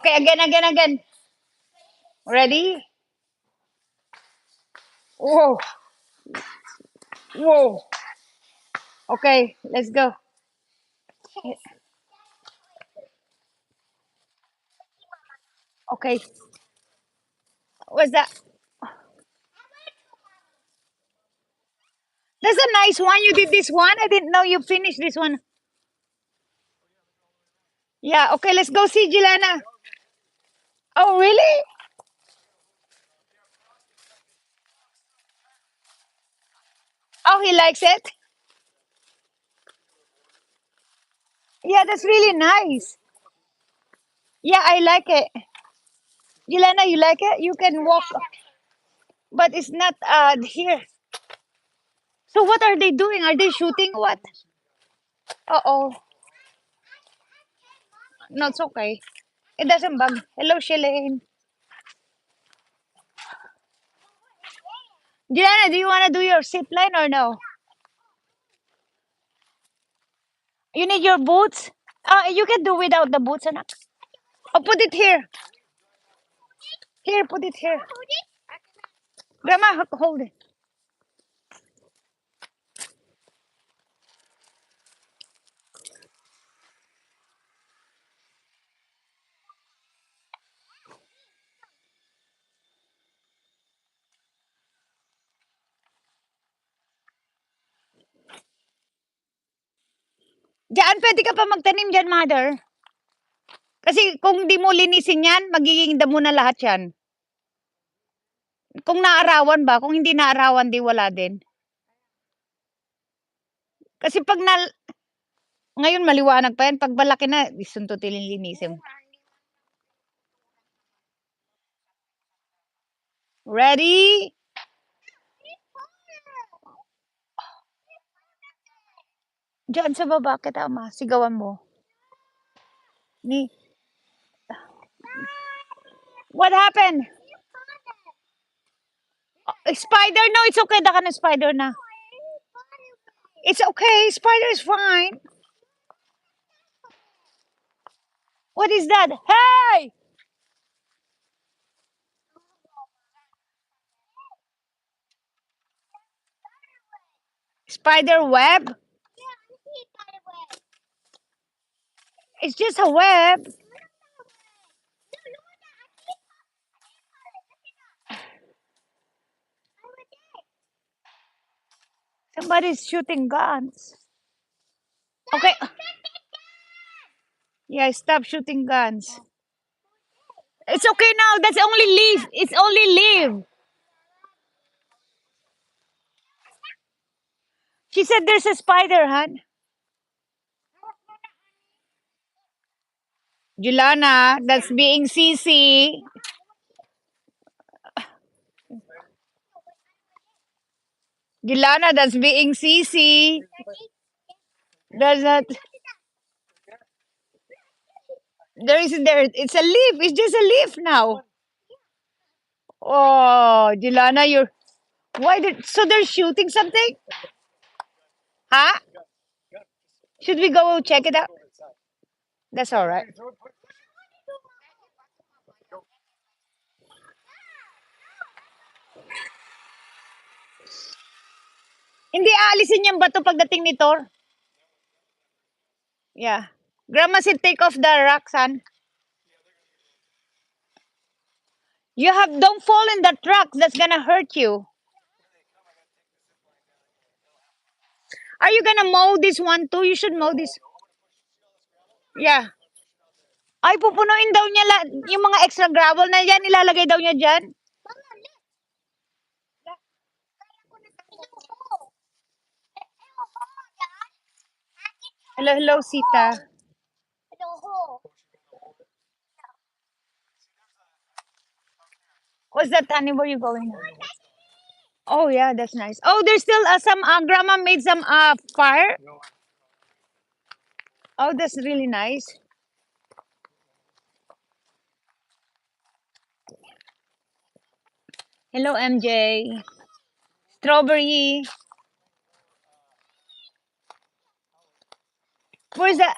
Okay, again. Ready? Whoa, whoa. Okay, let's go. Okay, what's that? That's a nice one. You did this one. I didn't know you finished this one. Yeah. Okay, let's go see Jelena. Oh, really? Oh, he likes it. Yeah, that's really nice. Yeah, I like it. Jelena, you like it? You can walk, but it's not here. So what are they doing? Are they shooting what? Uh oh. No, it's okay. It doesn't bug. Hello, Shalane. Jelena, do you want to do your zip line or no? You need your boots? You can do without the boots, anak. Oh, put it here. Here, put it here. Grandma, hold it. Diyan, pwede ka pa magtanim dyan, mother. Kasi kung di mo linisin yan, magiging damo na lahat yan. Kung naarawan ba, kung hindi naarawan, di wala din. Kasi pag ngayon maliwanag pa yan, pag malaki na, isuntutin linisin. Ready? Diyan sa baba kita, ma. Sigawan mo. Ni, what happened? Spider? No, it's okay. Daka na spider na. It's okay. Spider is fine. What is that? Hey! Spider web? It's just a web. Somebody's shooting guns. Okay. Yeah, stop shooting guns. It's okay now. That's only leaf. It's only leaf. She said there's a spider, hon. Julana, that's being CC. Julana, that's being CC. There's not. There is there. It's a leaf. It's just a leaf now. Oh, Julana, you're. Why did? So they're shooting something? Huh? Should we go check it out? That's all right. Hindi aalisin yung bato pagdating ni Thor. Yeah. Grandma said take off the rock, son. You have don't fall in the truck. That's gonna hurt you. Are you gonna mow this one too? You should mow this. Yeah. Ay, pupunuin daw niya yung mga extra gravel na yan, ilalagay daw niya dyan. Hello, hello, Sita. What's that, honey? Where you going? Oh, yeah, that's nice. Oh, there's still some, grandma made some fire. Oh, that's really nice. Hello, MJ. Strawberry. Where's that?